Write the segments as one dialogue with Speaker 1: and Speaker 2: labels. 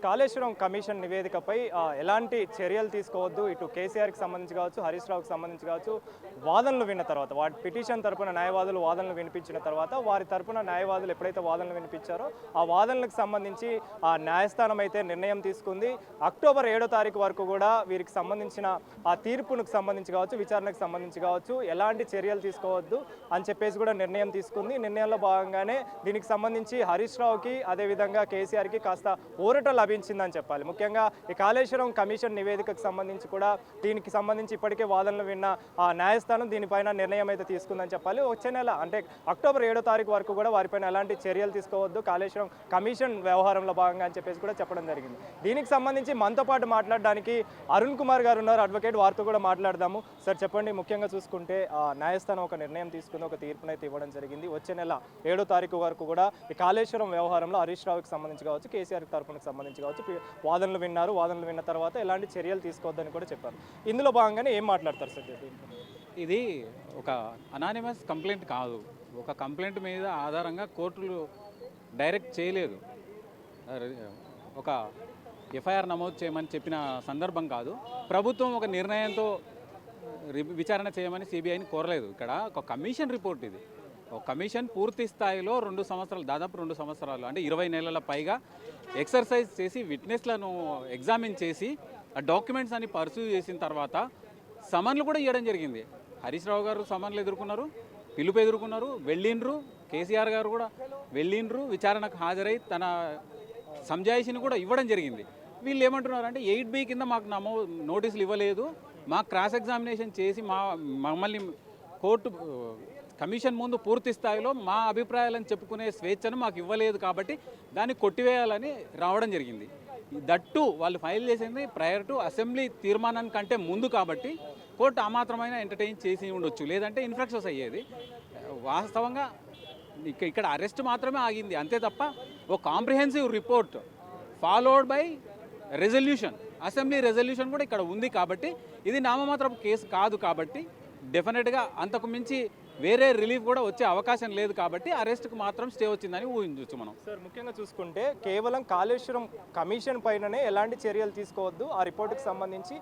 Speaker 1: Kaleshwaram commission నివేదికపై ఎలాంటి చర్యలు తీసుకోవద్దు, ఇటు కేసీఆర్కి సంబంధించి కావచ్చు, హరీష్ రావుకి సంబంధించి కావచ్చు, వాదనలు విన్న తర్వాత వాటి పిటిషన్ తరపున న్యాయవాదులు వాదనలు వినిపించిన తర్వాత వారి తరపున న్యాయవాదులు ఎప్పుడైతే వాదనలు వినిపించారో ఆ వాదనలకు సంబంధించి ఆ న్యాయస్థానం అయితే నిర్ణయం తీసుకుంది. అక్టోబర్ 7వ తారీఖు వరకు కూడా వీరికి సంబంధించిన ఆ తీర్పునికి సంబంధించి కావచ్చు, విచారణకు సంబంధించి కావచ్చు ఎలాంటి చర్యలు తీసుకోవద్దు అని చెప్పేసి కూడా నిర్ణయం తీసుకుంది. నిర్ణయంలో భాగంగానే దీనికి సంబంధించి హరీష్ రావుకి అదేవిధంగా కేసీఆర్కి కాస్త ఊరట లభించిందని చెప్పాలి. ముఖ్యంగా ఈ కాళేశ్వరం కమిషన్ నివేదికకు సంబంధించి కూడా దీనికి సంబంధించి ఇప్పటికే వాదనలు విన్న ఆ న్యాయస్థానం దీనిపైన నిర్ణయం అయితే తీసుకుందని చెప్పాలి. వచ్చే నెల అంటే అక్టోబర్ 7వ తారీఖు వరకు కూడా వారిపైన ఎలాంటి చర్యలు తీసుకోవద్దు కాళేశ్వరం కమిషన్ వ్యవహారంలో భాగంగా అని చెప్పేసి కూడా చెప్పడం జరిగింది. దీనికి సంబంధించి మనతో పాటు మాట్లాడడానికి అరుణ్ కుమార్ గారు ఉన్నారు, అడ్వకేట్. వారితో కూడా మాట్లాడదాము. సార్ చెప్పండి, ముఖ్యంగా చూసుకుంటే న్యాయస్థానం ఒక నిర్ణయం తీసుకుని ఒక తీర్పునైతే ఇవ్వడం జరిగింది. వచ్చే నెల 7వ తారీఖు వరకు కూడా ఈ కాళేశ్వరం వ్యవహారంలో హరీష్ రావుకి సంబంధించి కావచ్చు, కేసీఆర్ తరపునకు సంబంధించి కావచ్చు వాదనలు విన్నారు. వాదనలు విన్న తర్వాత ఎలాంటి చర్యలు తీసుకోవద్దని కూడా చెప్పారు. ఇందులో భాగంగానే ఏం మాట్లాడతారు సార్?
Speaker 2: ఇది ఒక అనానిమస్ కంప్లైంట్ కాదు. ఒక కంప్లైంట్ మీద ఆధారంగా కోర్టులు డైరెక్ట్ చేయలేదు, ఒక ఎఫ్ఐఆర్ నమోదు చేయమని చెప్పిన సందర్భం కాదు. ప్రభుత్వం ఒక నిర్ణయంతో విచారణ చేయమని సిబిఐని కోరలేదు. ఇక్కడ ఒక కమిషన్ రిపోర్ట్, ఇది ఒక కమిషన్ పూర్తి స్థాయిలో 2 సంవత్సరాలు, దాదాపు 2 సంవత్సరాలు అంటే 20 నెలల పైగా ఎక్సర్సైజ్ చేసి విట్నెస్లను ఎగ్జామిన్ చేసి ఆ డాక్యుమెంట్స్ అన్ని పర్సూ చేసిన తర్వాత సమన్లు కూడా ఇవ్వడం జరిగింది. హరీష్ రావు గారు సమన్లు ఎదుర్కొన్నారు, పిలుపు ఎదుర్కొన్నారు, వెళ్ళిండ్రు. కేసీఆర్ గారు కూడా వెళ్ళిండ్రు, విచారణకు హాజరై తన సంజాయిషిని కూడా ఇవ్వడం జరిగింది. వీళ్ళు ఏమంటున్నారు అంటే 8B కింద మాకు నోటీసులు ఇవ్వలేదు, మాకు క్రాస్ ఎగ్జామినేషన్ చేసి మమ్మల్ని కోర్టు కమిషన్ ముందు పూర్తి స్థాయిలో మా అభిప్రాయాలను చెప్పుకునే స్వేచ్ఛను మాకు ఇవ్వలేదు, కాబట్టి దాన్ని కొట్టివేయాలని రావడం జరిగింది. దట్టు వాళ్ళు ఫైల్ చేసింది ప్రయర్ టు అసెంబ్లీ తీర్మానం కంటే ముందు, కాబట్టి కోర్టు అమాత్రమైన ఎంటర్టైన్ చేసి ఉండొచ్చు, లేదంటే ఇన్ఫ్రాక్షన్స్ అయ్యేది. వాస్తవంగా ఇక్కడ అరెస్ట్ మాత్రమే ఆగింది అంతే తప్ప ఓ comprehensive report followed by resolution, assembly resolution కూడా ఇక్కడ ఉంది. కాబట్టి ఇది నామమాత్రపు కేసు కాదు, కాబట్టి డెఫినెట్గా అంతకు మించి వేరే రిలీఫ్ కూడా వచ్చే అవకాశం లేదు, కాబట్టి అరెస్ట్కి మాత్రం స్టే వచ్చిందని ఊహించవచ్చు మనం.
Speaker 1: సార్ ముఖ్యంగా చూసుకుంటే కేవలం కాళేశ్వరం కమిషన్ పైననే ఎలాంటి చర్యలు తీసుకోవద్దు, ఆ రిపోర్టుకి సంబంధించి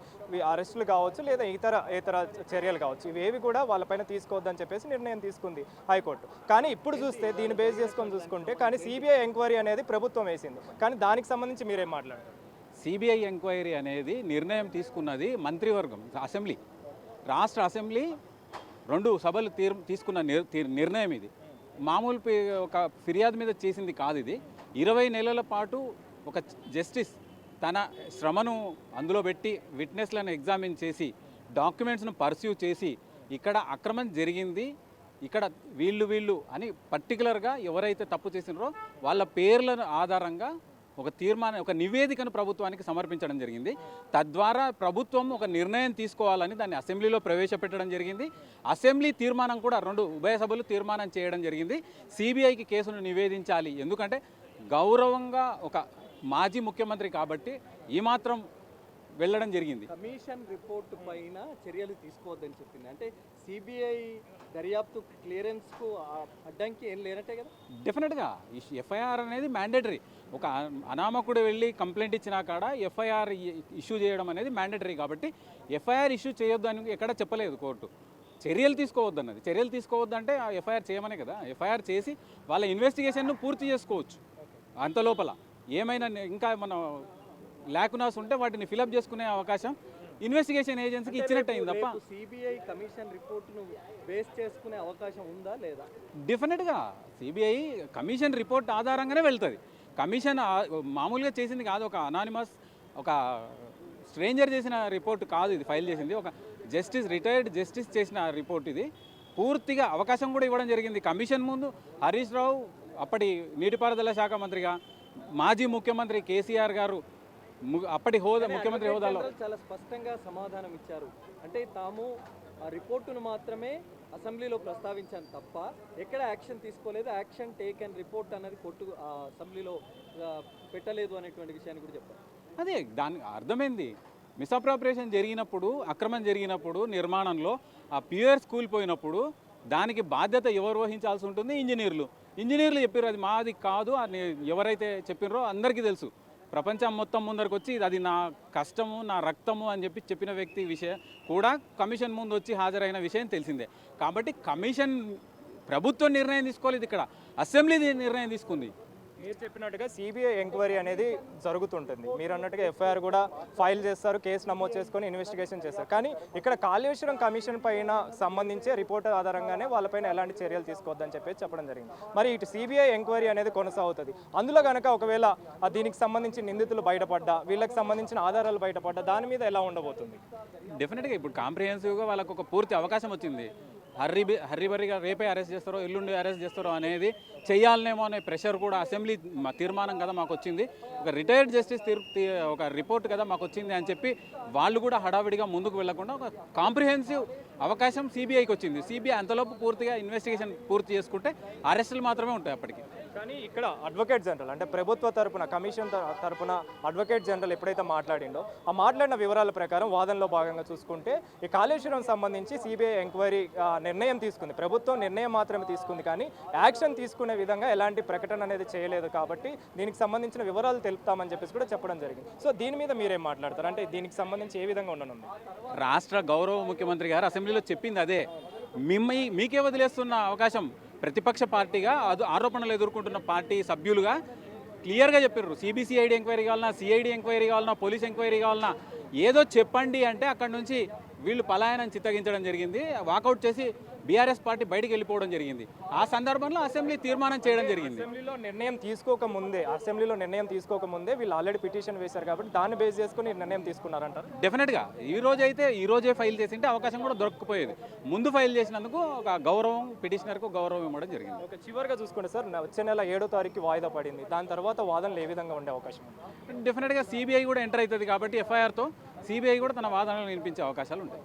Speaker 1: అరెస్టులు కావచ్చు లేదా ఇతర చర్యలు కావచ్చు, ఇవేవి కూడా వాళ్ళపైన తీసుకోవద్దు అని చెప్పేసి నిర్ణయం తీసుకుంది హైకోర్టు. కానీ ఇప్పుడు చూస్తే దీన్ని బేస్ చేసుకొని చూసుకుంటే కానీ సిబిఐ ఎంక్వైరీ అనేది ప్రభుత్వం వేసింది. కానీ దానికి సంబంధించి మీరేం మాట్లాడారు?
Speaker 2: సిబిఐ ఎంక్వైరీ అనేది నిర్ణయం తీసుకున్నది మంత్రివర్గం, అసెంబ్లీ, రాష్ట్ర అసెంబ్లీ 2 సభలు తీసుకున్న నిర్ణయం ఇది. మామూలు ఒక ఫిర్యాదు మీద చేసింది కాదు ఇది. 20 నెలల పాటు ఒక జస్టిస్ తన శ్రమను అందులో పెట్టి విట్నెస్లను ఎగ్జామిన్ చేసి డాక్యుమెంట్స్ను పర్స్యూ చేసి ఇక్కడ అక్రమం జరిగింది, ఇక్కడ వీళ్ళు అని పర్టికులర్గా ఎవరైతే తప్పు చేసినారో వాళ్ళ పేర్లను ఆధారంగా ఒక నివేదికను ప్రభుత్వానికి సమర్పించడం జరిగింది. తద్వారా ప్రభుత్వం ఒక నిర్ణయం తీసుకోవాలని దాన్ని అసెంబ్లీలో ప్రవేశపెట్టడం జరిగింది. అసెంబ్లీ తీర్మానం కూడా 2 ఉభయ సభలు తీర్మానం చేయడం జరిగింది. సిబిఐకి కేసును నివేదించాలి, ఎందుకంటే గౌరవంగా ఒక మాజీ ముఖ్యమంత్రి కాబట్టి ఈ మాత్రం వెళ్ళడం జరిగింది.
Speaker 3: కమిషన్ రిపోర్టు పైన చర్యలు తీసుకోవద్దని చెప్పింది అంటే సిబిఐ దర్యాప్తు క్లియరెన్స్కు అడ్డంకి ఏం లేనట్టే కదా.
Speaker 2: డెఫినెట్గా ఎఫ్ఐఆర్ అనేది మ్యాండేటరీ. ఒక అనామకుడు వెళ్ళి కంప్లైంట్ ఇచ్చినా కాడ ఎఫ్ఐఆర్ ఇష్యూ చేయడం అనేది మ్యాండేటరీ, కాబట్టి ఎఫ్ఐఆర్ ఇష్యూ చేయొద్దు అని ఎక్కడ చెప్పలేదు కోర్టు. చర్యలు తీసుకోవద్దు అన్నది. చర్యలు తీసుకోవద్దంటే ఆ ఎఫ్ఐఆర్ చేయమనే కదా. ఎఫ్ఐఆర్ చేసి వాళ్ళ ఇన్వెస్టిగేషన్ను పూర్తి చేసుకోవచ్చు. అంత లోపల ఏమైనా ఇంకా మనం ల్యాకునాస్ ఉంటే వాటిని ఫిలప్ చేసుకునే అవకాశం ఇన్వెస్టిగేషన్ ఏజెన్సీకి ఇచ్చినట్టు అయింది తప్ప
Speaker 3: సిబిఐ కమిషన్ రిపోర్ట్ను బేస్ చేసుకునే అవకాశం ఉందా లేదా?
Speaker 2: డెఫినెట్గా సిబిఐ కమిషన్ రిపోర్ట్ ఆధారంగానే వెళ్తుంది. కమిషన్ మామూలుగా చేసింది కాదు, ఒక అనానిమస్ ఒక స్ట్రేంజర్ చేసిన రిపోర్ట్ కాదు ఇది ఫైల్ చేసింది. ఒక రిటైర్డ్ జస్టిస్ చేసిన రిపోర్ట్ ఇది. పూర్తిగా అవకాశం కూడా ఇవ్వడం జరిగింది. కమిషన్ ముందు హరీష్ రావు అప్పటి నీటిపారుదల శాఖ మంత్రిగా, మాజీ ముఖ్యమంత్రి కేసీఆర్ గారు అప్పటి ముఖ్యమంత్రి హోదాలో
Speaker 3: చాలా స్పష్టంగా సమాధానం ఇచ్చారు. అంటే తాము ఆ రిపోర్టును మాత్రమే అసెంబ్లీలో ప్రస్తావించాను తప్ప ఎక్కడ యాక్షన్ తీసుకోలేదు, యాక్షన్ టేక్ అండ్ రిపోర్ట్ అనేది కోర్టు అసెంబ్లీలో పెట్టలేదు అనేటువంటి విషయాన్ని కూడా చెప్పారు.
Speaker 2: అదే దానికి అర్థమైంది. మిస్అప్రాప్రియేషన్ జరిగినప్పుడు, అక్రమం జరిగినప్పుడు నిర్మాణంలో ఆ పియర్స్ కూలిపోయినప్పుడు దానికి బాధ్యత ఎవరు వహించాల్సి ఉంటుంది? ఇంజనీర్లు చెప్పారు అది మాది కాదు అని ఎవరైతే చెప్పినారో అందరికీ తెలుసు. ప్రపంచం మొత్తం ముందరకు వచ్చి అది నా కష్టము నా రక్తము అని చెప్పిన వ్యక్తి విషయం కూడా కమిషన్ ముందు వచ్చి హాజరైన విషయం తెలిసిందే. కాబట్టి కమిషన్ ప్రభుత్వం నిర్ణయం తీసుకోలేదు, ఇక్కడ అసెంబ్లీ నిర్ణయం తీసుకుంది.
Speaker 1: మీరు చెప్పినట్టుగా సిబిఐ ఎంక్వైరీ అనేది జరుగుతుంటుంది. మీరు అన్నట్టుగా ఎఫ్ఐఆర్ కూడా ఫైల్ చేస్తారు, కేసు నమోదు చేసుకొని ఇన్వెస్టిగేషన్ చేస్తారు. కానీ ఇక్కడ కాళేశ్వరం కమిషన్ పైన సంబంధించే రిపోర్ట్ ఆధారంగానే వాళ్ళపైన ఎలాంటి చర్యలు తీసుకోవద్దని చెప్పేసి చెప్పడం జరిగింది. మరి ఇటు సిబిఐ ఎంక్వైరీ అనేది కొనసాగుతుంది. అందులో కనుక ఒకవేళ దీనికి సంబంధించి నిందితులు బయటపడ్డా, వీళ్ళకి సంబంధించిన ఆధారాలు బయటపడ్డా, దాని మీద ఎలా ఉండబోతుంది?
Speaker 2: డెఫినెట్గా ఇప్పుడు కాంప్రిహెన్సివ్గా వాళ్ళకు ఒక పూర్తి అవకాశం వచ్చింది. హర్రిబరిగా రేపే అరెస్ట్ చేస్తారో ఎల్లుండి అరెస్ట్ చేస్తారో అనేది చేయాలనేమో అనే ప్రెషర్ కూడా అసెంబ్లీ తీర్మానం కదా మాకు వచ్చింది, ఒక రిటైర్డ్ జస్టిస్ ఒక రిపోర్ట్ కదా మాకు వచ్చింది అని చెప్పి వాళ్ళు కూడా హడావిడిగా ముందుకు వెళ్లకుండా ఒక కాంప్రిహెన్సివ్ అవకాశం సిబిఐకి వచ్చింది. సిబిఐ అంతలోపు పూర్తిగా ఇన్వెస్టిగేషన్ పూర్తి చేసుకుంటే అరెస్టులు మాత్రమే ఉంటాయి అప్పటికి.
Speaker 1: కానీ ఇక్కడ అడ్వకేట్ జనరల్ అంటే ప్రభుత్వ తరపున కమిషన్ తరపున అడ్వకేట్ జనరల్ ఎప్పుడైతే మాట్లాడిండో ఆ మాట్లాడిన వివరాల ప్రకారం వాదనలో భాగంగా చూసుకుంటే ఈ కాళేశ్వరం సంబంధించి సిబిఐ ఎంక్వైరీ నిర్ణయం తీసుకుంది. ప్రభుత్వం నిర్ణయం మాత్రమే తీసుకుంది, కానీ యాక్షన్ తీసుకునే విధంగా ఎలాంటి ప్రకటన అనేది చేయలేదు. కాబట్టి దీనికి సంబంధించిన వివరాలు తెలుపుతామని చెప్పేసి కూడా చెప్పడం జరిగింది. సో దీని మీద మీరేం మాట్లాడతారు? అంటే దీనికి సంబంధించి ఏ విధంగా ఉండనుంది?
Speaker 2: రాష్ట్ర గౌరవ ముఖ్యమంత్రి గారు అసెంబ్లీలో చెప్పింది అదే. మీకే వదిలేస్తున్న అవకాశం ప్రతిపక్ష పార్టీగా ఆరోపణలు ఎదుర్కొంటున్న పార్టీ సభ్యులుగా క్లియర్గా చెప్పారు. సిబిసిఐడి ఎంక్వైరీ కావాలన్నా, సిఐడి ఎంక్వైరీ కావాలన్నా, పోలీస్ ఎంక్వైరీ కావాలన్నా ఏదో చెప్పండి అంటే అక్కడ నుంచి వీళ్ళు పలాయనం చిత్తగించడం జరిగింది. వాకౌట్ చేసి బీఆర్ఎస్ పార్టీ బయటికి వెళ్ళిపోవడం జరిగింది. ఆ సందర్భంలో అసెంబ్లీ తీర్మానం చేయడం జరిగింది.
Speaker 1: అసెంబ్లీలో నిర్ణయం తీసుకోకముందే వీళ్ళు ఆల్రెడీ పిటిషన్ వేశారు కాబట్టి దాన్ని బేస్ చేసుకుని నిర్ణయం తీసుకున్నారంటారు.
Speaker 2: డెఫినెట్గా ఈ రోజే ఫైల్ చేసింటే అవకాశం కూడా దొరకకపోయేది. ముందు ఫైల్ చేసినందుకు ఒక గౌరవం, పిటిషనర్కు గౌరవం ఇవ్వడం జరిగింది.
Speaker 1: ఓకే, చివరిగా చూసుకుంటే సార్ వచ్చే నెల 7వ తారీఖు వాయిదా పడింది. దాని తర్వాత వాదనలు ఏ విధంగా ఉండే అవకాశం ఉంది?
Speaker 2: డెఫినెట్గా సిబిఐ కూడా ఎంటర్ అవుతుంది కాబట్టి ఎఫ్ఐఆర్తో సిబిఐ కూడా తన వాదనలు వినిపించే అవకాశాలు ఉంటాయి.